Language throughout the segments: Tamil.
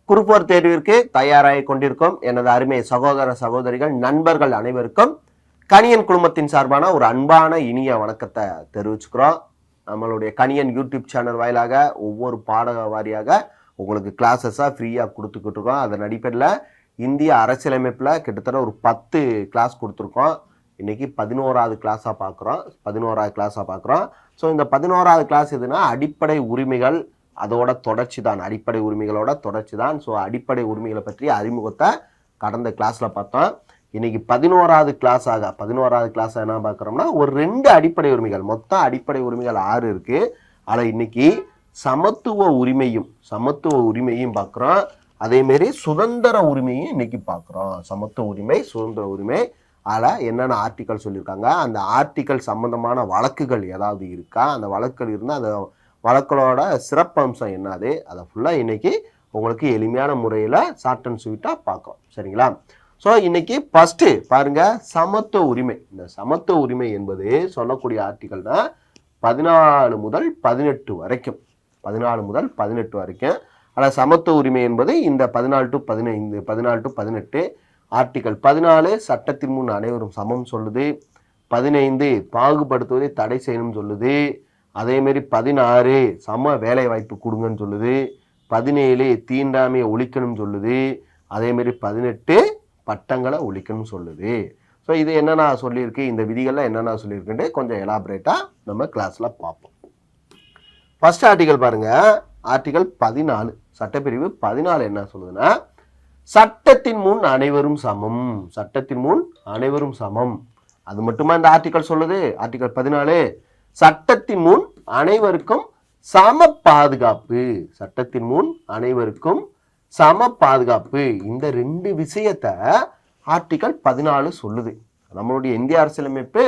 குரூப் 4 தேர்விற்கு தயாராகி கொண்டிருக்கும் எனது அருமை சகோதர சகோதரிகள் நண்பர்கள் அனைவருக்கும் கணியன் குழுமத்தின் சார்பான ஒரு அன்பான இனிய வணக்கத்தை தெரிவிச்சுக்கிறோம். நம்மளுடைய கணியன் யூடியூப் சேனல் வாயிலாக ஒவ்வொரு பாட வாரியாக உங்களுக்கு கிளாஸஸாக ஃப்ரீயாக கொடுத்துக்கிட்டு இருக்கோம். அதன் அடிப்படையில் இந்திய அரசியலமைப்பில் கிட்டத்தட்ட ஒரு 10 கிளாஸ் கொடுத்துருக்கோம். இன்னைக்கு 11வது கிளாஸாக பார்க்குறோம். ஸோ இந்த 11வது கிளாஸ் எதுனா அடிப்படை உரிமைகள், அதோட தொடர்ச்சி தான், அடிப்படை உரிமைகளோட தொடர்ச்சி தான். ஸோ அடிப்படை உரிமைகளை பற்றி அறிமுகத்தை கடந்த கிளாஸில் பார்த்தோம். இன்னைக்கு 11வது கிளாஸ் என்ன பார்க்குறோம்னா ஒரு 2 அடிப்படை உரிமைகள், மொத்தம் அடிப்படை உரிமைகள் 6 இருக்கு. ஆனால் இன்னைக்கு சமத்துவ உரிமையும் பார்க்குறோம். அதேமாரி சுதந்திர உரிமையும் இன்னைக்கு பார்க்குறோம். சமத்துவ உரிமை, சுதந்திர உரிமை, அதில் என்னென்ன ஆர்டிக்கல் சொல்லியிருக்காங்க, அந்த ஆர்டிக்கல் சம்பந்தமான வழக்குகள் ஏதாவது இருக்கா, அந்த வழக்குகள் இருந்தால் அந்த வழக்குகளோட சிறப்பம்சம் என்னது, அதை ஃபுல்லாக இன்னைக்கு உங்களுக்கு எளிமையான முறையில் ஷார்ட் அண்ட் ஸ்வீட்டாக பார்க்கலாம். சரிங்களா? ஸோ இன்னைக்கு ஃபர்ஸ்ட் பாருங்க, சமத்துவ உரிமை. இந்த சமத்துவ உரிமை என்பது சொல்லக்கூடிய ஆர்டிக்கல்னா 14 முதல் 18 வரைக்கும். ஆனால் சமத்துவ உரிமை என்பது இந்த 14 to 18. ஆர்டிக்கல் 14 சட்டத்தின் முன் அனைவரும் சமம் சொல்லுது. 15 பாகுபடுத்துவதை தடை செய்யணும்னு சொல்லுது. அதேமாரி 16 சம வேலை வாய்ப்பு கொடுங்கன்னு சொல்லுது. 17 தீண்டாமையை ஒழிக்கணும்னு சொல்லுது. அதேமாரி 18 பட்டங்களை ஒழிக்கணும்னு சொல்லுது. ஸோ இது என்னென்ன சொல்லியிருக்கு, இந்த விதிகள்லாம் என்னென்ன சொல்லியிருக்குன்ட்டு கொஞ்சம் எலாபரேட்டாக நம்ம கிளாஸில் பார்ப்போம். ஃபர்ஸ்ட் ஆர்டிகல் பாருங்க, ஆர்டிகல் 14 சட்டப்பிரிவு 14 என்ன சொல்லுதுன்னா, சட்டத்தின் முன் அனைவரும் சமம். அது மட்டுமா இந்த ஆர்டிகல் சொல்லுது? ஆர்டிகல் 14 சட்டத்தின் முன் அனைவருக்கும் சம பாதுகாப்பு. இந்த 2 விஷயத்த ஆர்டிகல் 14 சொல்லுது. நம்மளுடைய இந்திய அரசியலமைப்பு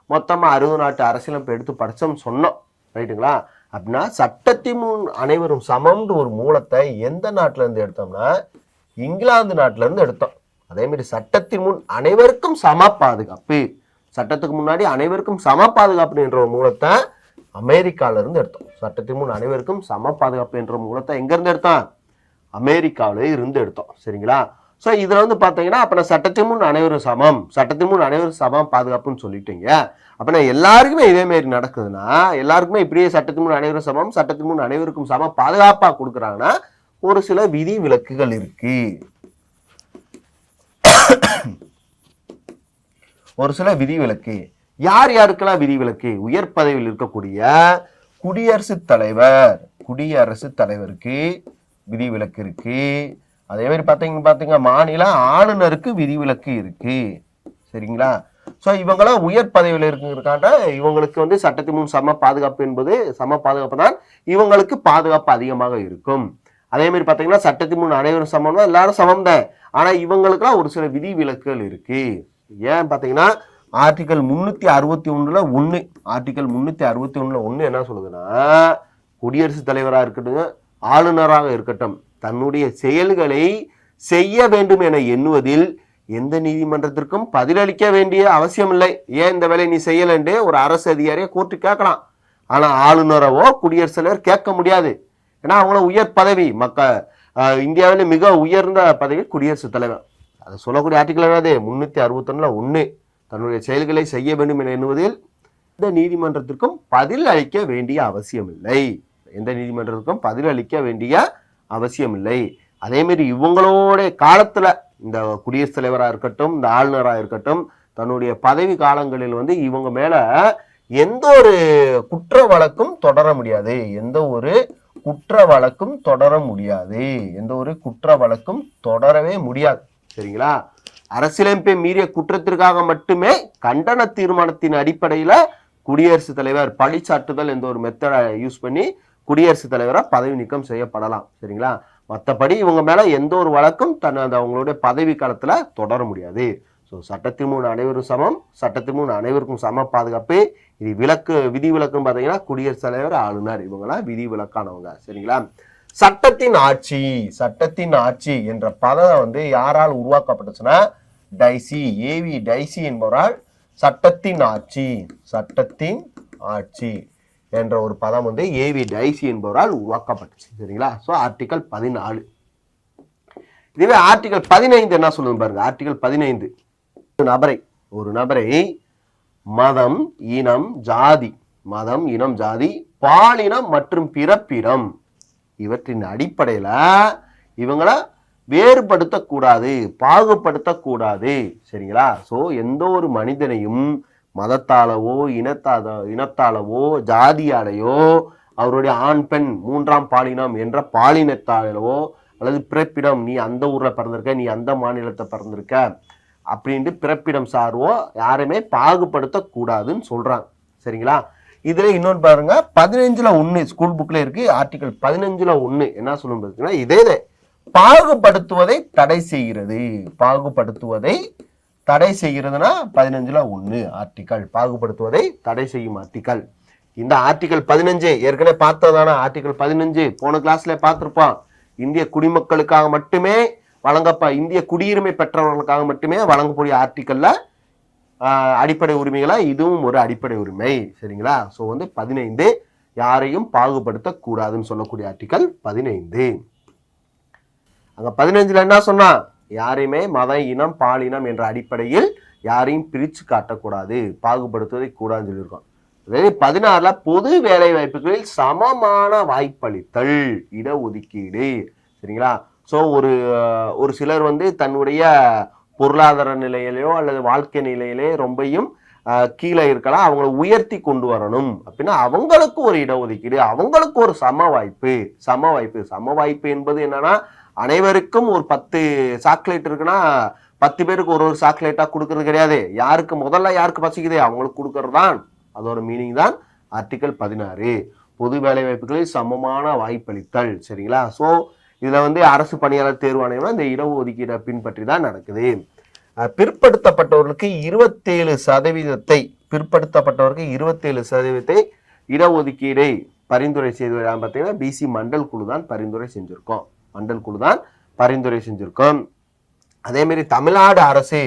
மொத்தமா 60 நாட்டு அரசியலமைப்பு எடுத்து படிச்சோம் சொன்னோம், ரைட்டுங்களா? அப்படின்னா சட்டத்தின் முன் அனைவரும் சமம்னு ஒரு மூலத்தை எந்த நாட்டுல இருந்து எடுத்தோம்னா இங்கிலாந்து நாட்டுல இருந்து எடுத்தோம். அதே மாதிரி சட்டத்தின் முன் அனைவருக்கும் சம பாதுகாப்பு, சட்டத்துக்கு முன்னாடி அனைவருக்கும் சம பாதுகாப்பு என்ற ஒரு மூலத்தை அமெரிக்கால இருந்து எடுத்தோம். சட்டத்தின் முன் அனைவருக்கும் சம பாதுகாப்பு என்ற மூலத்தை எங்க இருந்து எடுத்தோம்? அமெரிக்காவில இருந்து எடுத்தோம். சரிங்களா? ஸோ இதுல வந்து பாத்தீங்கன்னா அப்ப நான் சட்டத்தின் முன் அனைவரும் சமம் பாதுகாப்புன்னு சொல்லிட்டீங்க. அப்ப நான் எல்லாருக்குமே இதே மாதிரி நடக்குதுன்னா, எல்லாருக்குமே இப்படியே சட்டத்தின் முன் அனைவரும் சமம், சட்டத்தின் முன் அனைவருக்கும் சம பாதுகாப்பா கொடுக்குறாங்கன்னா ஒரு சில விதி விலக்குகள் இருக்கு. ஒரு சில விதி விலக்கு. யார் யாருக்கெல்லாம் விதி விலக்கு? உயர் பதவியில் இருக்கக்கூடிய குடியரசுத் தலைவருக்கு விதி விலக்கு இருக்கு. அதே மாதிரி பாத்தீங்க மாநில ஆளுநருக்கு விதி விலக்கு இருக்கு. சரிங்களா? ஸோ இவங்களாம் உயர் பதவியில் இருக்கிறதுக்காக இவங்களுக்கு வந்து சட்டத்தின் முன் சம பாதுகாப்பு தான் இவங்களுக்கு பாதுகாப்பு அதிகமாக இருக்கும். அதே மாதிரி பாத்தீங்கன்னா சட்டத்தின் முன் அனைவரும் சமம்னா எல்லாரும் சமம் தான். ஆனா இவங்களுக்குலாம் ஒரு சில விதி விலக்குகள் இருக்கு. ஏன் பாத்தீங்கன்னா ஆர்டிகல் 361 என்ன சொல்லுதுன்னா, குடியரசுத் தலைவராக இருக்கட்டும், ஆளுநராக இருக்கட்டும், தன்னுடைய செயல்களை செய்ய வேண்டும் என எண்ணுவதில் எந்த நீதிமன்றத்திற்கும் பதிலளிக்க வேண்டிய அவசியம் இல்லை. ஏன் இந்த வேலை நீ செய்யலன்னு ஒரு அரசு அதிகாரியை கோர்ட்டு கேட்கலாம். ஆனா ஆளுநரவோ குடியரசுத் தலைவர் கேட்க முடியாது. ஏன்னா அவங்கள உயர் பதவி, இந்தியாவில மிக உயர்ந்த பதவி குடியரசுத் தலைவர். அதை சொல்லக்கூடிய ஆர்டிகல் என்னது? 361 தன்னுடைய செயல்களை செய்ய வேண்டும் என எண்ணுவதில் எந்த நீதிமன்றத்திற்கும் பதில் அளிக்க வேண்டிய அவசியம் இல்லை. அதே மாதிரி இவங்களோட காலத்துல இந்த குடியரசுத் தலைவராக இருக்கட்டும், இந்த ஆளுநராக இருக்கட்டும், தன்னுடைய பதவி காலங்களில் வந்து இவங்க மேல எந்த ஒரு குற்ற வழக்கும் தொடர முடியாது. தொடரவே முடியாது. சரிங்களா? அரசியலமைப்பை மீறிய குற்றத்திற்காக மட்டுமே கண்டன தீர்மானத்தின் அடிப்படையில குடியரசுத் தலைவர் பழிச்சாட்டுதல் என்ற ஒரு மெத்தடை யூஸ் பண்ணி குடியரசுத் தலைவரா பதவி நீக்கம் செய்யப்படலாம். சரிங்களா? மற்றபடி இவங்க மேல எந்த ஒரு வழக்கும் அவங்களுடைய பதவி காலத்துல தொடர முடியாது. ஸோ சட்டத்தின் முன் அனைவரும் சமம், சட்டத்தின் முன் அனைவருக்கும் சம பாதுகாப்பு. இது விதி விலக்குன்னு பார்த்தீங்கன்னா குடியரசுத் தலைவர், ஆளுநர், இவங்கெல்லாம் விதி விலக்கானவங்க. சரிங்களா? சட்டத்தின் ஆட்சி என்ற பதம் வந்து யாரால் உருவாக்கப்பட்டுச்சுன்னா ஏவி டைசி என்பவரால் சட்டத்தின் ஆட்சி என்ற ஒரு பதம் வந்து ஏவி டைசி என்பவரால் உருவாக்கப்பட்டுச்சு. சரிங்களா? ஸோ ஆர்டிகல் 14 இதுவே ஆர்டிகல் 15 என்ன சொல்லுது பாருங்க. ஆர்டிகல் 15 ஒரு நபரை மதம், இனம், ஜாதி, பாலினம் மற்றும் பிறப்பிடம் இவற்றின் அடிப்படையில இவங்கள வேறுபடுத்தக்கூடாது, பாகுபடுத்தக்கூடாது. சரிங்களா? சோ எந்த ஒரு மனிதனையும் மதத்தாலவோ இனத்தாலவோ ஜாதியாலேயோ அவருடைய ஆண் பெண் மூன்றாம் பாலினம் என்ற பாலினத்தாலவோ அல்லது பிறப்பிடம், நீ அந்த ஊர்ல பிறந்திருக்க, நீ அந்த மாநிலத்தை பிறந்திருக்க அப்படின்ட்டு பிறப்பிடம் சார்வோ யாருமே பாகுபடுத்த கூடாதுன்னு சொல்றாங்க. சரிங்களா? இதுல இன்னொன்று பாருங்க, 15(1) ஸ்கூல் புக்ல இருக்கு. ஆர்டிகல் 15(1) என்ன சொல்லும் பார்த்தீங்கன்னா, இதே பாகுபடுத்துவதை தடை செய்கிறது. பாகுபடுத்துவதை தடை செய்கிறதுனா 15(1) ஆர்டிகல், பாகுபடுத்துவதை தடை செய்யும் ஆர்டிகல். இந்த ஆர்டிகல் 15 ஏற்கனவே பார்த்ததான ஆர்டிகல் 15 போன கிளாஸ்ல பார்த்திருப்போம். இந்திய குடிமக்களுக்காக மட்டுமே இந்திய குடியுரிமை பெற்றவர்களுக்காக மட்டுமே வழங்கக்கூடிய ஆர்டிகல்ல அடிப்படை உரிமைகளா இதுவும் ஒரு அடிப்படை உரிமை. சரிங்களா? சோ 15 யாரையும் பாகுபடுத்த கூடாதுன்னு சொல்லக்கூடிய ஆர்டிகல் 15. அங்க 15ல என்ன சொன்னா, யாரையுமே மத, இனம், பாலினம் என்ற அடிப்படையில் யாரையும் பிரிச்சு காட்டக்கூடாது, பாகுபடுத்துவதை கூடாதுன்னு சொல்லியிருக்கோம். 16ல பொது வேலை வாய்ப்புகளில் சமமான வாய்ப்பளித்தல், இடஒதுக்கீடு. சரிங்களா? சோ ஒரு சிலர் தன்னுடைய பொருளாதார நிலையிலையோ அல்லது வாழ்க்கை நிலையிலே ரொம்பையும் கீழே இருக்கலாம், அவங்களை உயர்த்தி கொண்டு வரணும் அப்படின்னா அவங்களுக்கு ஒரு இடஒதுக்கீடு, அவங்களுக்கு ஒரு சம வாய்ப்பு என்பது என்னன்னா, அனைவருக்கும் ஒரு 10 சாக்லேட் இருக்குன்னா 10 பேருக்கு ஒரு சாக்லேட்டா கொடுக்கறது கிடையாது. யாருக்கு பசிக்குது அவங்களுக்கு கொடுக்கறது தான் அதோட மீனிங் தான் ஆர்டிகல் 16. பொது வேலை வாய்ப்புகளில் சமமான வாய்ப்பளித்தல். சரிங்களா? சோ இதுல அரசு பணியாளர் தேர்வாணையம் இந்த இடஒதுக்கீடை பின்பற்றி தான் நடக்குது. பிற்படுத்தப்பட்டவர்களுக்கு 27% இடஒதுக்கீடை பரிந்துரை செய்து பார்த்தீங்கன்னா பிசி மண்டல் குழு தான் பரிந்துரை செஞ்சிருக்கோம். அதே மாதிரி தமிழ்நாடு அரசு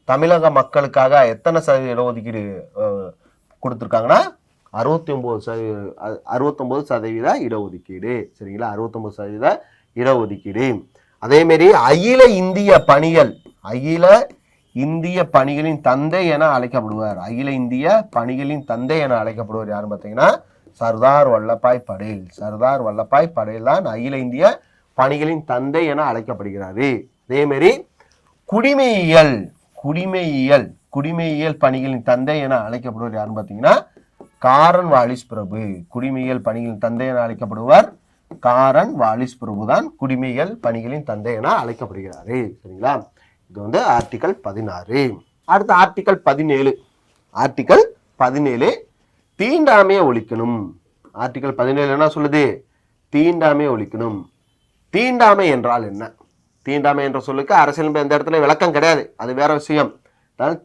தமிழக மக்களுக்காக எத்தனை சதவீத இடஒதுக்கீடு கொடுத்துருக்காங்கன்னா 69% இடஒதுக்கீடு. சரிங்களா? 69% இடஒதுக்கீடு. அதே மாதிரி அகில இந்திய பணிகளின் தந்தை என அழைக்கப்படுவார். யாரும் பார்த்தீங்கன்னா சர்தார் வல்லபாய் படேல் தான் அகில இந்திய பணிகளின் தந்தை என அழைக்கப்படுகிறாரு. அதே மாதிரி குடிமையியல் பணிகளின் தந்தை என அழைக்கப்படுவார் யாருன்னு பார்த்தீங்கன்னா காரன் வாலிஸ் பிரபு. குடிமையியல் பணிகளின் தந்தை என அழைக்கப்படுவார் காரன் வாலிஸ் பிரபு தான் குடிமையியல் பணிகளின் தந்தை என அழைக்கப்படுகிறாரு. சரிங்களா? இது ஆர்டிகல் 16. அடுத்த ஆர்டிகல் 17 தீண்டாமையை ஒழிக்கணும். ஆர்டிகல் 17 என்ன சொல்லுது? தீண்டாமையை ஒழிக்கணும். தீண்டாமை என்றால் என்ன? தீண்டாமை என்ற சொல்லுக்கு அரசியல் எந்த இடத்துல விளக்கம் கிடையாது, அது வேற விஷயம்.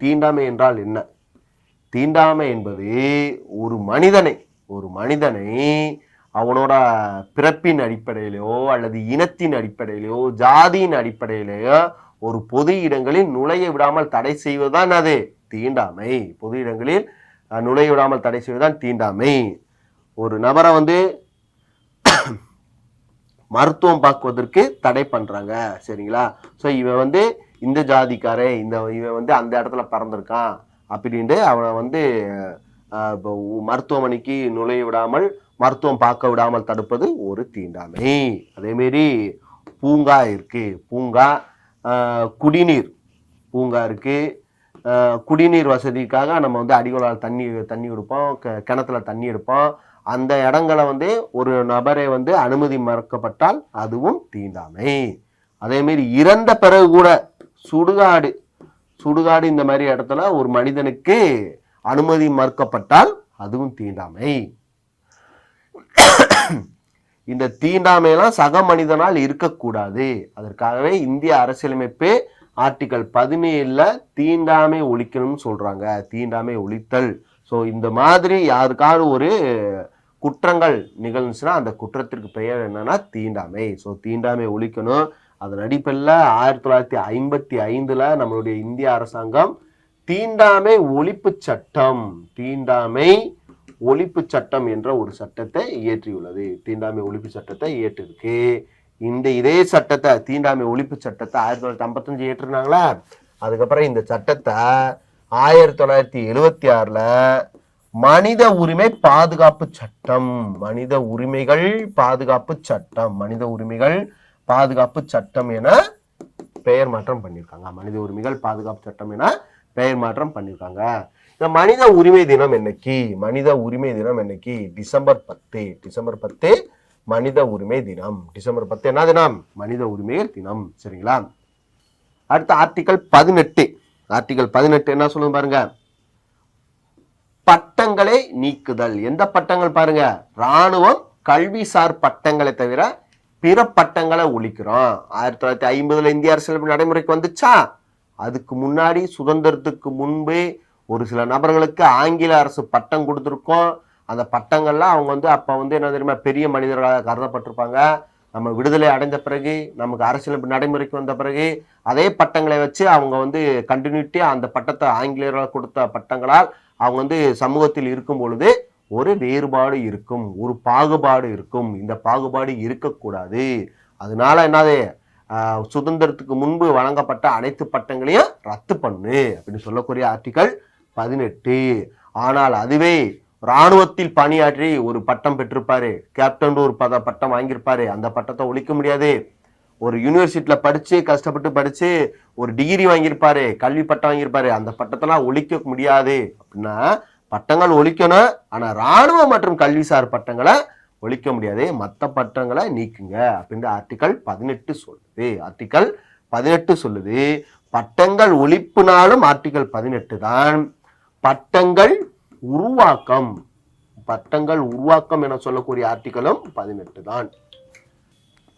தீண்டாமை என்றால் என்ன? தீண்டாமை என்பது ஒரு மனிதனை அவனோட பிறப்பின் அடிப்படையிலோ அல்லது இனத்தின் அடிப்படையிலோ ஜாதியின் அடிப்படையிலேயோ ஒரு பொது இடங்களில் நுழைய விடாமல் தடை செய்வதுதான் அது தீண்டாமை. பொது இடங்களில் நுழைய விடாமல் தடை செய்வதுதான் தீண்டாமை. ஒரு நபரை மருத்துவம் பார்க்குவதற்கு தடை பண்றாங்க. சரிங்களா? ஸோ இவன் இந்த ஜாதிக்காரே, இவன் அந்த இடத்துல பிறந்திருக்கான் அப்படின்ட்டு அவனை மருத்துவமனைக்கு நுழைய விடாமல் மருத்துவம் பார்க்க விடாமல் தடுப்பது ஒரு தீண்டாமை. அதே மாதிரி பூங்கா இருக்கு, குடிநீர் பூங்கா இருக்கு. குடிநீர் வசதிக்காக நம்ம அடிகளால் தண்ணி எடுப்போம், கிணத்துல தண்ணி எடுப்போம். அந்த இடங்களை ஒரு நபரை அனுமதி மறுக்கப்பட்டால் அதுவும் தீண்டாமை. அதே மாதிரி இறந்த பிறகு கூட சுடுகாடு இந்த மாதிரி இடத்துல ஒரு மனிதனுக்கு அனுமதி மறுக்கப்பட்டால் அதுவும் தீண்டாமை. இந்த தீண்டாமையெல்லாம் சக மனிதனால் இருக்கக்கூடாது. அதற்காகவே இந்திய அரசியலமைப்பு ஆர்டிகல் 17 தீண்டாமை ஒழிக்கணும்னு சொல்றாங்க. தீண்டாமை ஒழித்தல். ஸோ இந்த மாதிரி யாருக்காவது ஒரு குற்றங்கள் நிகழ்ந்துச்சுன்னா அந்த குற்றத்திற்கு பெயர் என்னன்னா தீண்டாமை. ஸோ தீண்டாமை ஒழிக்கணும். அதன் அடிப்படையில் 1955 நம்மளுடைய இந்திய அரசாங்கம் தீண்டாமை ஒழிப்பு சட்டம் என்ற ஒரு சட்டத்தை இயற்றியுள்ளது. தீண்டாமை ஒழிப்பு சட்டத்தை இயற்றிருக்கு. இதே சட்டத்தை, தீண்டாமை ஒழிப்பு சட்டத்தை 1955 ஏற்றுனாங்களா, அதுக்கப்புறம் இந்த சட்டத்தை 1976ல மனித உரிமை பாதுகாப்பு சட்டம், மனித உரிமைகள் பாதுகாப்பு சட்டம், மனித உரிமைகள் பாதுகாப்பு சட்டம் என பெயர் மாற்றம் பண்ணியிருக்காங்க. மனித உரிமைகள் பாதுகாப்பு சட்டம் என பெயர் மாற்றம் பண்ணியிருக்காங்க. இந்த மனித உரிமை தினம் என்னைக்கு? மனித உரிமை தினம் என்னைக்கு? டிசம்பர் 10. டிசம்பர் 10 மனித உரிமை தினம். டிசம்பர் 10 என்ன தினம்? மனித உரிமைகள் தினம். சரிங்களா? அடுத்த ஆர்டிகல் 18. ஆர்டிகல் 18 என்ன சொல்லுங்க பாருங்க. பட்டங்களை நீக்குதல். எந்த பட்டங்கள் பாருங்க? ராணுவம், கல்விசார் பட்டங்களை தவிர பிற பட்டங்களை ஒழிக்கிறோம். 1950 இந்திய அரசியலமைப்பு நடைமுறைக்கு வந்துச்சா? அதுக்கு முன்னாடி சுதந்திரத்துக்கு முன்பே ஒரு சில நபர்களுக்கு ஆங்கில அரசு பட்டம் கொடுத்துருக்கோம். அந்த பட்டங்கள்லாம் அவங்க அப்ப என்ன தெரியுமா, பெரிய மனிதர்களாக கருதப்பட்டிருப்பாங்க. நம்ம விடுதலை அடைந்த பிறகு, நமக்கு அரசியலமைப்பு நடைமுறைக்கு வந்த பிறகு அதே பட்டங்களை வச்சு அவங்க கண்டினியூட்டியா அந்த பட்டத்தை, ஆங்கிலேயர்களால் கொடுத்த பட்டங்களால் அவங்க சமூகத்தில் இருக்கும் பொழுது ஒரு வேறுபாடு இருக்கும், ஒரு பாகுபாடு இருக்கும். இந்த பாகுபாடு இருக்கக்கூடாது. அதனால என்னது, சுதந்திரத்துக்கு முன்பு வழங்கப்பட்ட அனைத்து பட்டங்களையும் ரத்து பண்ணு அப்படின்னு சொல்லக்கூடிய ஆர்டிகல் 18. ஆனால் அதுவே இராணுவத்தில் பணியாற்றி ஒரு பட்டம் பெற்றிருப்பாரு, கேப்டன் ஒரு பட்டம் வாங்கியிருப்பாரு, அந்த பட்டத்தை ஒழிக்க முடியாது. ஒரு யூனிவர்சிட்டியில படிச்சு, கஷ்டப்பட்டு படிச்சு ஒரு டிகிரி வாங்கியிருப்பாரு, கல்வி பட்டம் வாங்கியிருப்பாரு, அந்த பட்டத்தெல்லாம் ஒழிக்க முடியாது. அப்படின்னா பட்டங்கள் ஒழிக்கணும், ஆனா இராணுவ மற்றும் கல்விசார் பட்டங்களை ஒழிக்க முடியாது. மற்ற பட்டங்களை நீக்குங்க அப்படின்னு ஆர்டிகல் 18 சொல்லுது. ஆர்டிகல் 18 சொல்லுது. பட்டங்கள் ஒழிப்புனாலும் ஆர்டிகல் 18 தான். பட்டங்கள் உருவாக்கம், பட்டங்கள் உருவாக்கம் என சொல்லக்கூடிய ஆர்டிகலும் 18 தான்.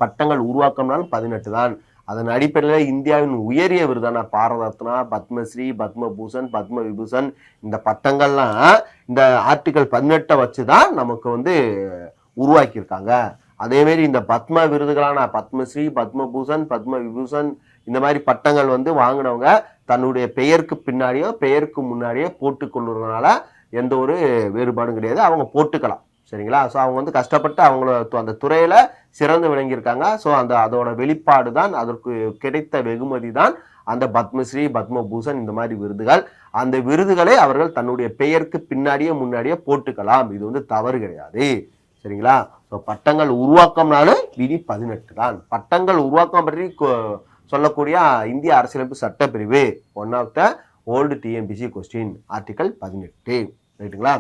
பட்டங்கள் உருவாக்கம்னாலும் 18 தான். அதன் அடிப்படையில் இந்தியாவின் உயரிய விருதான பாரத ரத்னா, பத்மஸ்ரீ, பத்மபூஷன், பத்ம விபூஷன், இந்த பட்டங்கள்லாம் இந்த ஆர்டிகல் 18 வச்சுதான் நமக்கு உருவாக்கியிருக்காங்க. அதே மாதிரி இந்த பத்ம விருதுகளான பத்மஸ்ரீ, பத்மபூஷன், பத்ம விபூஷன் இந்த மாதிரி பட்டங்கள் வாங்கினவங்க தன்னுடைய பெயருக்கு பின்னாடியோ பெயருக்கு முன்னாடியோ போட்டுக்கொள்ளுறதுனால எந்த ஒரு வேறுபாடும் கிடையாது. அவங்க போட்டுக்கலாம். சரிங்களா? ஸோ அவங்க கஷ்டப்பட்டு அவங்கள அந்த துறையில சிறந்து விளங்கியிருக்காங்க. ஸோ அதோட வெளிப்பாடு தான், அதற்கு கிடைத்த வெகுமதி தான் அந்த பத்மஸ்ரீ, பத்மபூஷன் இந்த மாதிரி விருதுகள். அந்த விருதுகளை அவர்கள் தன்னுடைய பெயருக்கு பின்னாடியே முன்னாடியே போட்டுக்கலாம். இது தவறு கிடையாது. சரிங்களா? ஸோ பட்டங்கள் உருவாக்கம்னாலும் விதி 18 தான். பட்டங்கள் உருவாக்கம் பற்றி சொல்லக்கூடிய இந்திய அரசியலமைப்பு சட்டப்பிரிவு, one of the old TNPSC question, article 18. ரைட்டுங்களா?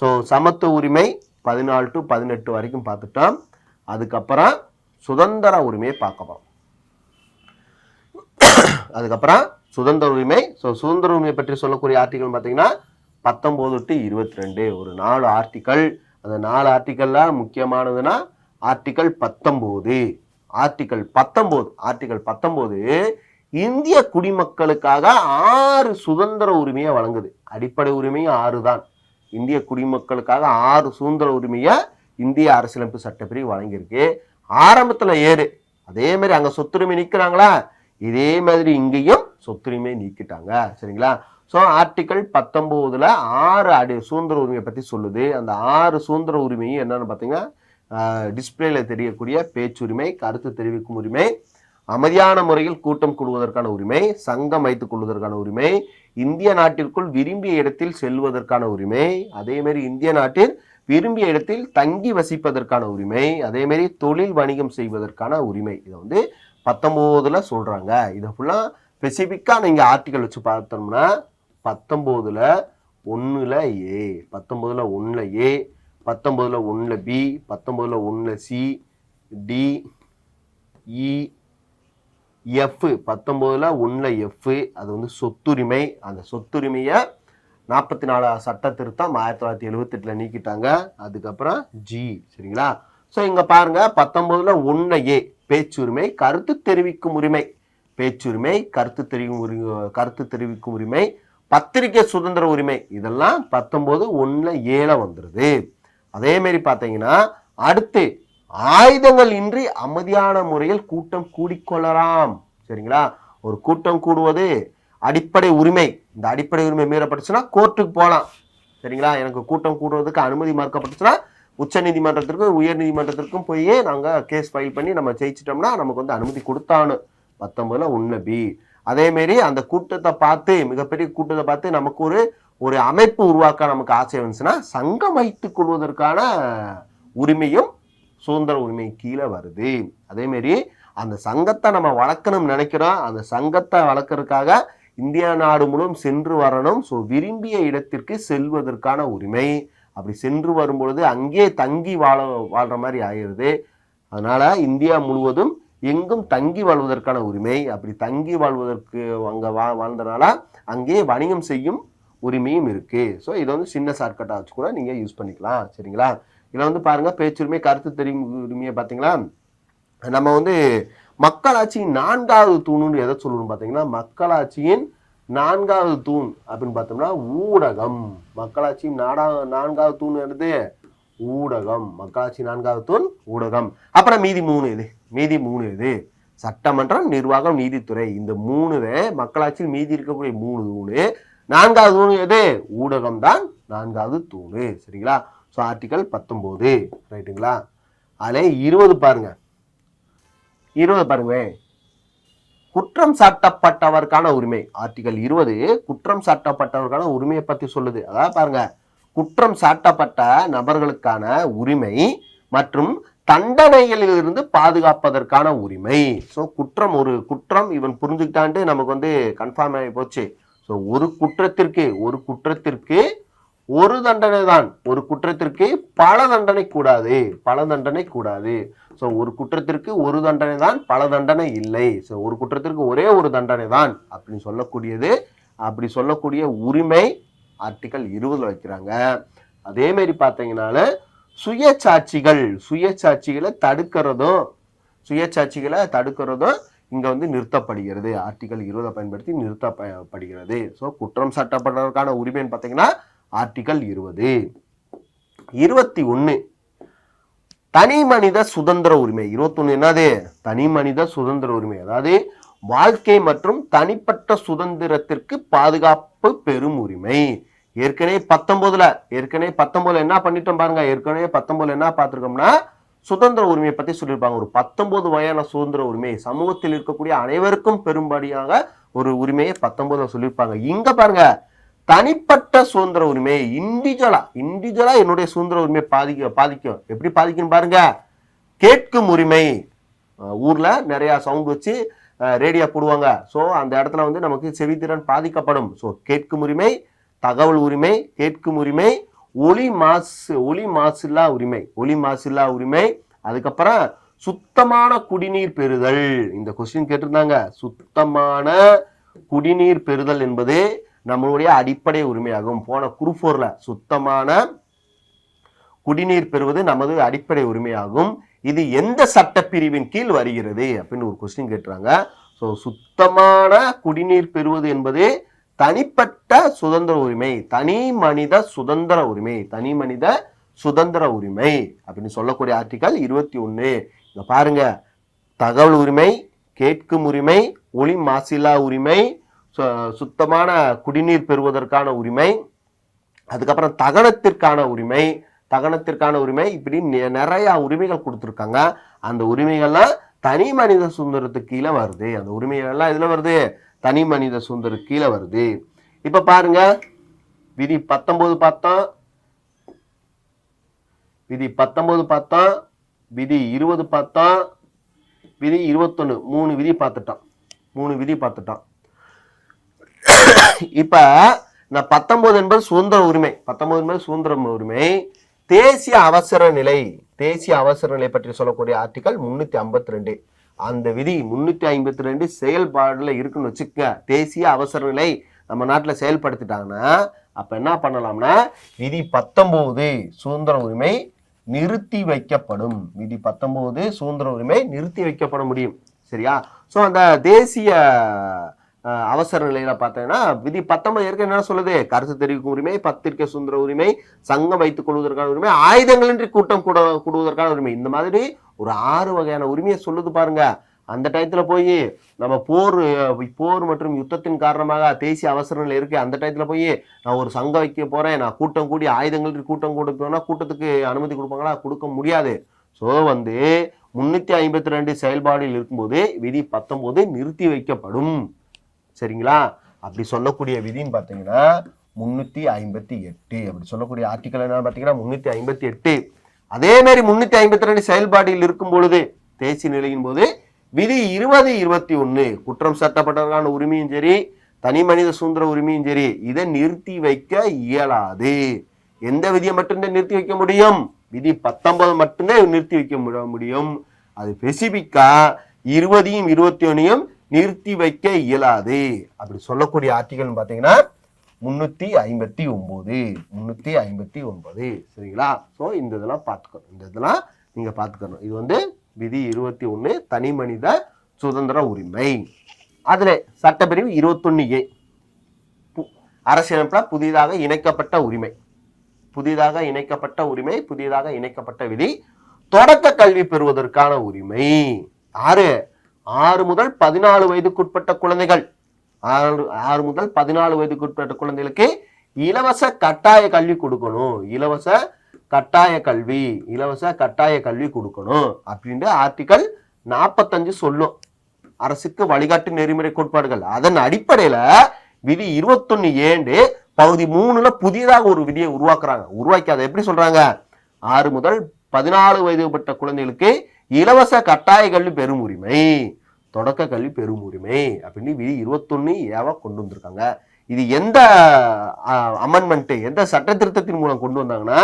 ஸோ சமத்துவ உரிமை 14 to 18 வரைக்கும் பார்த்துட்டோம். அதுக்கப்புறம் சுதந்திர உரிமையை பார்க்கலாம். அதுக்கப்புறம் சுதந்திர உரிமை. ஸோ சுதந்திர உரிமை பற்றி சொல்லக்கூடிய ஆர்டிகல் பார்த்தீங்கன்னா 19 to 22, ஒரு 4 ஆர்டிகல். அந்த 4 ஆர்டிகல்ல முக்கியமானதுன்னா ஆர்டிகல் 19. ஆர்டிகல் 19 இந்திய குடிமக்களுக்காக 6 சுதந்திர உரிமையை வழங்குது. அடிப்படை உரிமையும் 6 தான். இந்திய குடிமக்களுக்காக 6 சுதந்திர உரிமையை இந்திய அரசியலமைப்பு சட்டப்பிரிவு வழங்கியிருக்கு. ஆரம்பத்துல 7. அதே மாதிரி அங்க சொத்துரிமை நீக்கிறாங்களா, இதே மாதிரி இங்கேயும் சொத்துரிமை நீக்கிட்டாங்க. சரிங்களா? ஸோ ஆர்டிகல் 19ல 6 சுதந்திர உரிமையை பத்தி சொல்லுது. அந்த 6 சுதந்திர உரிமையும் என்னன்னு பார்த்தீங்கன்னா, டிஸ்பிளேல தெரியக்கூடிய பேச்சுரிமை, கருத்து தெரிவிக்கும் உரிமை, அமைதியான முறையில் கூட்டம் கூடுவதற்கான உரிமை, சங்கம் வைத்துக் கொள்வதற்கான உரிமை, இந்திய நாட்டிற்குள் விரும்பிய இடத்தில் செல்வதற்கான உரிமை, அதே மாதிரி இந்திய நாட்டில் விரும்பிய இடத்தில் தங்கி வசிப்பதற்கான உரிமை, அதே மாதிரி தொழில் வணிகம் செய்வதற்கான உரிமை. இதை 19ல சொல்றாங்க. இதை ஃபுல்லா ஸ்பெசிபிக்கா நீங்க ஆர்டிகல் வச்சு பார்த்தோம்னா 19ல 1ல ஏ, 19ல 1ல ஏ, 19ல 1ல பி, 19ல 1ல சி, டி, இ, எஃப், 19ல 1ல எஃப், அது சொத்துரிமை. அந்த சொத்துரிமையை 44 சட்ட திருத்தம் 1978ல நீக்கிட்டாங்க. அதுக்கப்புறம் ஜி. சரிங்களா? ஸோ இங்க பாருங்க, 19ல 1ல ஏ பேச்சுரிமை, கருத்து தெரிவிக்கும் உரிமை, பேச்சுரிமை, கருத்து தெரிவிக்கும் உரிமை, பத்திரிகை சுதந்திர உரிமை, இதெல்லாம் 19(1)ல ஏல வந்துருது. அதே மாதிரி பார்த்தீங்கன்னா அடுத்து ஆயுதங்கள் இன்றி அமைதியான முறையில் கூட்டம் கூடிக்கொள்ளலாம். சரிங்களா? ஒரு கூட்டம் கூடுவது அடிப்படை உரிமை. இந்த அடிப்படை உரிமை மீறப்பட்டுச்சுன்னா கோர்ட்டுக்கு போகலாம். சரிங்களா? எனக்கு கூட்டம் கூடுவதற்கு அனுமதி மறுக்கப்பட்டுச்சுன்னா உச்ச நீதிமன்றத்திற்கும் உயர் நீதிமன்றத்திற்கும் போய் நாங்க கேஸ் ஃபைல் பண்ணி நம்ம ஜெயிச்சிட்டோம்னா நமக்கு வந்து அனுமதி கொடுத்தானு 19 உண்மை பி. அதே மாதிரி அந்த கூட்டத்தை பார்த்து, மிகப்பெரிய கூட்டத்தை பார்த்து நமக்கு ஒரு அமைப்பு உருவாக்க நமக்கு ஆசை வந்துச்சுன்னா சங்கம் வைத்துக் கொள்வதற்கான உரிமையும் சுதந்திர உரிமை கீழே வருது. அதே மாதிரி அந்த சங்கத்தை நம்ம வளர்க்கணும்னு நினைக்கிறோம். அந்த சங்கத்தை வளர்க்கறதுக்காக இந்தியா நாடு முழுவதும் சென்று வரணும். ஸோ விரும்பிய இடத்திற்கு செல்வதற்கான உரிமை. அப்படி சென்று வரும்பொழுது அங்கே தங்கி வாழ்ற மாதிரி ஆயிடுது. அதனால இந்தியா முழுவதும் எங்கும் தங்கி வாழ்வதற்கான உரிமை. அப்படி தங்கி வாழ்வதற்கு அங்கே வாழ்ந்தனால அங்கே வணிகம் செய்யும் உரிமையும் இருக்கு. ஸோ இதை வந்து சின்ன ஷார்ட்கட்டாக வச்சு கூட நீங்கள் யூஸ் பண்ணிக்கலாம். சரிங்களா? இதில் வந்து பாருங்க, பேச்சுரிமை, கருத்து தெரியும் உரிமையை பார்த்தீங்களா, நம்ம வந்து மக்களாட்சியின் 4வது தூணுன்னு எதை சொல்லணும் பார்த்தீங்கன்னா, மக்களாட்சியின் 4வது தூண் அப்படின்னு பார்த்தோம்னா ஊடகம். மக்களாட்சியின் 4வது தூண் என்னது? ஊடகம். மக்களாட்சி 4வது தூண் ஊடகம். அப்புறம் மீதி 3 இது சட்டமன்றம், நிர்வாகம், நீதித்துறை. இந்த 3 மக்களாட்சியில் மீதி இருக்கக்கூடிய 3 தூணு. 4வது தூணு எது? ஊடகம் தான் 4வது தூணு. சரிங்களா? ஸோ ஆர்டிகல் 19 ரைட்டுங்களா? அதில் 20 பாருங்க. குற்றம் சாட்டப்பட்டவருக்கான உரிமை. ஆர்டிகல் 20 குற்றம் சாட்டப்பட்டவருக்கான உரிமையை பத்தி சொல்லுது. அதாவது பாருங்க, குற்றம் சாட்டப்பட்ட நபர்களுக்கான உரிமை மற்றும் தண்டனைகளிலிருந்து பாதுகாப்பதற்கான உரிமை. ஸோ ஒரு குற்றம் இவன் புரிஞ்சுக்கிட்டான்ட்டு நமக்கு வந்து கன்ஃபார்ம் ஆகி போச்சு. ஸோ ஒரு குற்றத்திற்கு ஒரு தண்டனை தான். ஒரு குற்றத்திற்கு பல தண்டனை கூடாது. ஸோ ஒரு குற்றத்திற்கு ஒரு தண்டனை தான், பல தண்டனை இல்லை. ஸோ ஒரு குற்றத்திற்கு ஒரே ஒரு தண்டனை தான் அப்படி சொல்லக்கூடிய உரிமை ஆர்டிகல் 20 வைக்கிறாங்க. அதே மாதிரி பார்த்தீங்கன்னால சுயசாட்சிகளை தடுக்கிறதும் இங்க வந்து நிறுத்தப்படுகிறது. ஆர்டிகல் 20 பயன்படுத்தி நிறுத்தப்படுகிறது. ஸோ குற்றம் சாட்டப்பட்டதற்கான உரிமைன்னு பார்த்தீங்கன்னா ஆர்டிகல் 20. 21 தனி மனித சுதந்திர உரிமை. 21 என்னது? தனி மனித சுதந்திர உரிமை. அதாவது வாழ்க்கை மற்றும் தனிப்பட்ட சுதந்திரத்திற்கு பாதுகாப்பு பெறும் உரிமை. ஏற்கனவே 19 என்ன பண்ணிட்டோம் பாருங்க. ஏற்கனவே 19 என்ன பார்த்திருக்கோம்னா சுதந்திர உரிமையை பத்தி சொல்லியிருப்பாங்க. ஒரு 19 வகையான சுதந்திர உரிமை, சமூகத்தில் இருக்கக்கூடிய அனைவருக்கும் பெரும்படியாக ஒரு உரிமையை 19 சொல்லியிருப்பாங்க. இங்க பாருங்க, தனிப்பட்ட சுதந்திர உரிமை, இண்டிவிஜுவலா என்னுடைய சுதந்திர உரிமை பாதிக்கும். எப்படி பாதிக்கும் பாருங்க. கேட்கும் உரிமை. ஊர்ல நிறைய சவுண்ட் வச்சு ரேடியோ போடுவாங்க. ஸோ அந்த இடத்துல வந்து நமக்கு செவித்திறன் பாதிக்கப்படும். ஸோ கேட்கும் உரிமை, தகவல் உரிமை, கேட்கும் உரிமை, ஒளி மாசில்லா உரிமை. அதுக்கப்புறம் சுத்தமான குடிநீர் பெறுதல். இந்த கொஸ்டின் கேட்டிருந்தாங்க. சுத்தமான குடிநீர் பெறுதல் என்பது நம்மளுடைய அடிப்படை உரிமையாகும். போன குரூப் 4ல சுத்தமான குடிநீர் பெறுவது நமது அடிப்படை உரிமையாகும். இது எந்த சட்டப்பிரிவின் கீழ் வருகிறது அப்படின்னு ஒரு கொஸ்டின் கேட்டுறாங்க. ஸோ சுத்தமான குடிநீர் பெறுவது என்பது தனிப்பட்ட சுதந்திர உரிமை, தனி மனித சுதந்திர உரிமை அப்படின்னு சொல்லக்கூடிய ஆர்டிகல் 21. இங்க பாருங்க, தகவல் உரிமை, கேட்கும் உரிமை, ஒளி மாசில்லா உரிமை, சுத்தமான குடிநீர் பெறுவதற்கான உரிமை, அதுக்கப்புறம் தகனத்திற்கான உரிமை, இப்படி நிறைய உரிமைகள் கொடுத்துருக்காங்க. அந்த உரிமைகள்லாம் தனி மனித சுதந்திரத்துக்கு கீழே வருது. அந்த உரிமைகள் எல்லாம் இதுல வருது, தனி மனித சுதந்திரத்துக்கு கீழே வருது. இப்ப பாருங்க, விதி 19 பார்த்தோம், விதி 19 பார்த்தோம், விதி 20 பார்த்தோம், விதி 21, 3 விதி பார்த்துட்டோம். இப்ப நான் 19 என்பது சுதந்திர உரிமை. தேசிய அவசர நிலை பற்றி சொல்லக்கூடிய ஆர்டிகல் 352. அந்த விதி 352 செயல்பாடுல இருக்குன்னு வச்சுக்க. தேசிய அவசர நிலை நம்ம நாட்டுல செயல்படுத்திட்டாங்கன்னா அப்ப என்ன பண்ணலாம்னா விதி 19 சுதந்திர உரிமை நிறுத்தி வைக்கப்படும். விதி 19 சுதந்திர உரிமை நிறுத்தி வைக்கப்பட முடியும். சரியா? சோ அந்த தேசிய அவசர நிலையில பார்த்தீங்கன்னா விதி 19 ஏற்கனவே என்ன சொல்லுது? கருத்து தெரிவிக்கும் உரிமை, பத்திரிகை சுதந்திர உரிமை, சங்கம் வைத்துக் கொள்வதற்கான உரிமை, ஆயுதங்களின்றி கூட்டம் கூடுவதற்கான உரிமை. இந்த மாதிரி ஒரு 6 வகையான உரிமையை சொல்லுது பாருங்க. அந்த டயத்துல போய் நம்ம போர் மற்றும் யுத்தத்தின் காரணமாக தேசிய அவசர நிலை இருக்கு. அந்த டயத்துல போய் நான் ஒரு சங்கம் வைக்க போறேன், நான் கூட்டம் கூடி ஆயுதங்கள் கூட்டம் கொடுப்போம்னா கூட்டத்துக்கு அனுமதி கொடுப்பாங்களா? கொடுக்க முடியாது. ஸோ 352 செயல்பாடில் இருக்கும்போது விதி 19 நிறுத்தி வைக்கப்படும். சரிங்களா? அப்படி சொல்லக்கூடிய விதின்னு பார்த்தீங்கன்னா 358. அப்படி சொல்லக்கூடிய ஆர்டிக்கல் என்ன பார்த்தீங்கன்னா 358. அதே மாதிரி 352 செயல்பாடில் இருக்கும் பொழுது தேசிய நிலையின் போது விதி 2021 குற்றம் சாட்டப்பட்டவர்களான உரிமையும் சரி, தனி மனித சுதந்திர உரிமையும் சரி, இதை நிறுத்தி வைக்க இயலாது. எந்த விதியை மட்டும்தான் நிறுத்தி வைக்க முடியும்? விதி 19 மட்டும்தான் நிறுத்தி வைக்க முடியும். அது ஸ்பெசிபிக்கா 20யும் 21யும் நிறுத்தி வைக்க இயலாது. அப்படி சொல்லக்கூடிய ஆர்டிகல் பாத்தீங்கன்னா 359. சரிங்களா? ஸோ இந்த இதெல்லாம் பார்த்துக்கணும். இந்த இதெல்லாம் நீங்க பார்த்துக்கணும். இது விதி 21 தனி மனித சுதந்திர உரிமை. அதுல சட்டப்பிரிவு 21A அரசியலமைப்புல புதிதாக இணைக்கப்பட்ட உரிமை, புதிதாக இணைக்கப்பட்ட விதி தொடக்க கல்வி பெறுவதற்கான உரிமை. 6 முதல் 14 வயதுக்குட்பட்ட குழந்தைகள், 6 முதல் 14 வயதுக்குட்பட்ட குழந்தைகளுக்கு இலவச கட்டாய கல்வி கொடுக்கணும். இலவச கட்டாய கல்வி கொடுக்கணும் அப்படின்ட்டு ஆர்டிகல் 45 சொல்லும். அரசுக்கு வழிகாட்டு நெறிமுறை கோட்பாடுகள். அதன் அடிப்படையில விதி 21A பகுதி 3ல புதியதாக ஒரு விதியை உருவாக்கி அதை எப்படி சொல்றாங்க? 6 முதல் 14 வயதுப்பட்ட குழந்தைகளுக்கு இலவச கட்டாய கல்வி பெறும் உரிமை, தொடக்க கல்வி பெறும் உரிமை அப்படின்னு விதி 21A கொண்டு வந்திருக்காங்க. இது எந்த அமெண்ட்மெண்ட், எந்த சட்ட திருத்தத்தின் மூலம் கொண்டு வந்தாங்கன்னா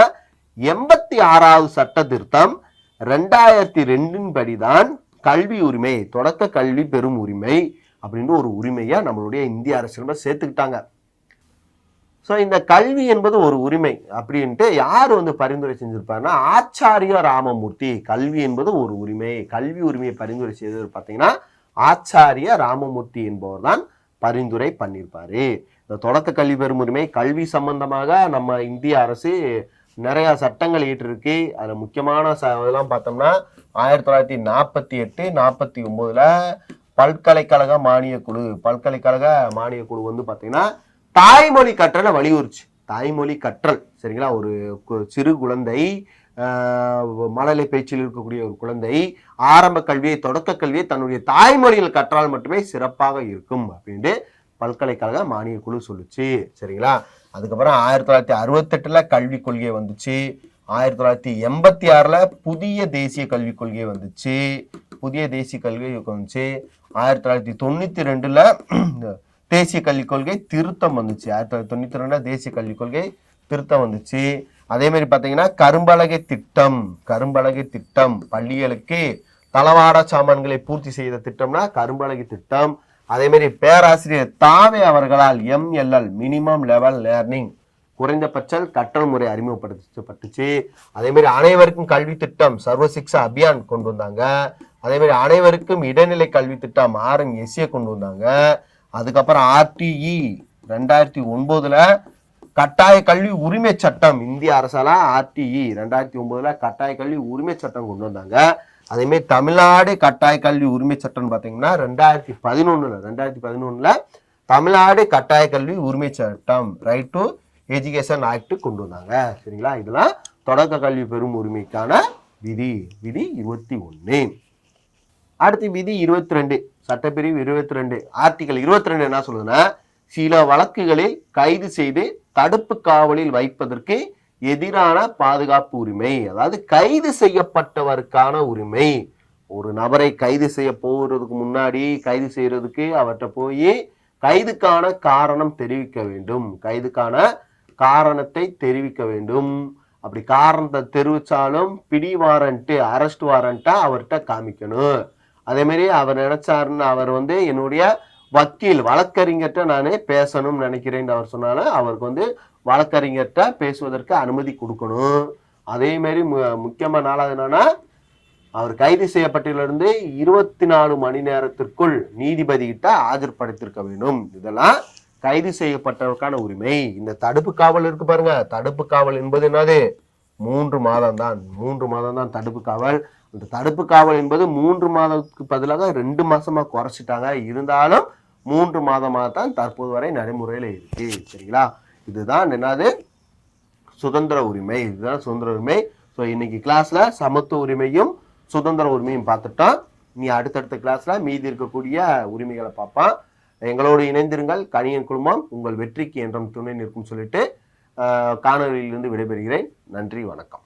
86வது சட்ட திருத்தம் 2002 படிதான் கல்வி உரிமை, தொடக்க கல்வி பெறும் உரிமை அப்படின்னு ஒரு உரிமையா நம்மளுடைய இந்திய அரசியல் சேர்த்துக்கிட்டாங்க. ஸோ இந்த கல்வி என்பது ஒரு உரிமை அப்படின்ட்டு யார் பரிந்துரை செஞ்சிருப்பாருன்னா ஆச்சாரிய ராமமூர்த்தி. கல்வி என்பது ஒரு உரிமை, கல்வி உரிமையை பரிந்துரை செய்தவர் பார்த்தீங்கன்னா ஆச்சாரிய ராமமூர்த்தி என்பவர் தான் பரிந்துரை பண்ணியிருப்பாரு. இந்த தொடக்க கல்வி பெறும் உரிமை கல்வி சம்பந்தமாக நம்ம இந்திய அரசு நிறைய சட்டங்கள் இயற்றிருக்கு. அதுல முக்கியமான இதெல்லாம் பார்த்தோம்னா 1948, 49ல பல்கலைக்கழக மானிய குழு பார்த்தீங்கன்னா தாய்மொழி கற்றலை வலியுறுச்சு. தாய்மொழி கற்றல், சரிங்களா? ஒரு சிறு குழந்தை, மழலை பேச்சில் இருக்கக்கூடிய ஒரு குழந்தை ஆரம்ப கல்வியை, தொடக்க கல்வியை தன்னுடைய தாய்மொழியில் கற்றால் மட்டுமே சிறப்பாக இருக்கும் அப்படின்ட்டு பல்கலைக்கழக மானிய குழு சொல்லுச்சு. சரிங்களா? அதுக்கப்புறம் 1968ல கல்விக் கொள்கை வந்துச்சு. 1986ல புதிய தேசிய கல்விக் கொள்கை வந்துச்சு. 1992ல தேசிய கல்விக் கொள்கை திருத்தம் வந்துச்சு. 1992ல தேசிய கல்விக் கொள்கை திருத்தம் வந்துச்சு. அதே மாதிரி பாத்தீங்கன்னா கரும்பலகை திட்டம் பள்ளிகளுக்கு தளவாட சாமான்களை பூர்த்தி செய்த திட்டம்னா கரும்பலகை திட்டம். அதே மாதிரி பேராசிரியர் தாவே அவர்களால் MLL மினிமம் லெவல் லேர்னிங், குறைந்தபட்ச கற்றல் முறை அறிமுகப்படுத்தப்பட்டுச்சு. அதே மாதிரி அனைவருக்கும் கல்வி திட்டம் சர்வசிக்ஷா அபியான் கொண்டு வந்தாங்க. அதே மாதிரி அனைவருக்கும் இடைநிலை கல்வி திட்டம் RMSA கொண்டு வந்தாங்க. அதுக்கப்புறம் RTE 2009ல கட்டாய கல்வி உரிமை சட்டம், இந்திய அரசால RTE 2009ல கட்டாய கல்வி உரிமை சட்டம் கொண்டு வந்தாங்க. அதே மாதிரி தமிழ்நாடு கட்டாய கல்வி உரிமை சட்டம் பாத்தீங்கன்னா 2011ல தமிழ்நாடு கட்டாய கல்வி உரிமை சட்டம், ரைட் டு எஜுகேஷன் ஆக்ட் கொண்டு வந்தாங்க. சரிங்களா? இதெல்லாம் தொடக்க கல்வி பெறும் உரிமைக்கான விதி 21. அடுத்து விதி 22, சட்டப்பிரிவு 22, ஆர்டிகல் 22 என்ன சொல்லுதுன்னா, சில வழக்குகளில் கைது செய்து தடுப்பு காவலில் வைப்பதற்கு எதிரான பாதுகாப்பு உரிமை. அதாவது கைது செய்யப்பட்டவருக்கான உரிமை. ஒரு நபரை கைது செய்ய போகிறதுக்கு முன்னாடி கைது செய்யறதுக்கு அவர்கிட்ட போய் கைதுக்கான காரணம் தெரிவிக்க வேண்டும். கைதுக்கான காரணத்தை தெரிவிக்க வேண்டும். அப்படி காரணத்தை தெரிவிச்சாலும் பிடி வாரண்ட், அரெஸ்ட் வாரண்டா அவர்கிட்ட காமிக்கணும். அதே மாதிரி அவர் நினைச்சாருன்னு அவர் என்னுடைய வக்கீல் வழக்கறிஞர்கிட்ட நானே பேசணும்னு நினைக்கிறேன்னு அவர் சொன்னாலும் அவருக்கு வழக்கறிஞர்கிட்ட பேசுவதற்கு அனுமதி கொடுக்கணும். அதே மாதிரி முக்கியமான நாளாக என்னன்னா, அவர் கைது செய்யப்பட்டிலிருந்து 24 மணி நேரத்திற்குள் நீதிபதி கிட்ட ஆஜர்படுத்திருக்க வேண்டும். இதெல்லாம் கைது செய்யப்பட்டவருக்கான உரிமை. இந்த தடுப்பு காவல் இருக்கு பாருங்க, தடுப்பு காவல் என்பது என்னது? 3 மாதம் தான் தடுப்பு காவல். அந்த தடுப்பு காவல் என்பது 3 மாதத்துக்கு பதிலாக 2 மாசமா குறைச்சிட்டாங்க. இருந்தாலும் 3 மாதமாக தான் தற்போது வரை நடைமுறையில் இருக்கு. சரிங்களா? இதுதான் என்னது சுதந்திர உரிமை. இதுதான் சுதந்திர உரிமை. ஸோ இன்னைக்கு கிளாஸ்ல சமத்துவ உரிமையும் சுதந்திர உரிமையும் பார்த்துட்டோம். நீ அடுத்தடுத்த கிளாஸ்ல மீதி இருக்கக்கூடிய உரிமைகளை பார்ப்பான். எங்களோடு இணைந்திருங்கள். கணியன் குழுமம் உங்கள் வெற்றிக்கு என்றும் துணை நிற்கும் சொல்லிட்டு காணொலியிலிருந்து விடைபெறுகிறேன். நன்றி, வணக்கம்.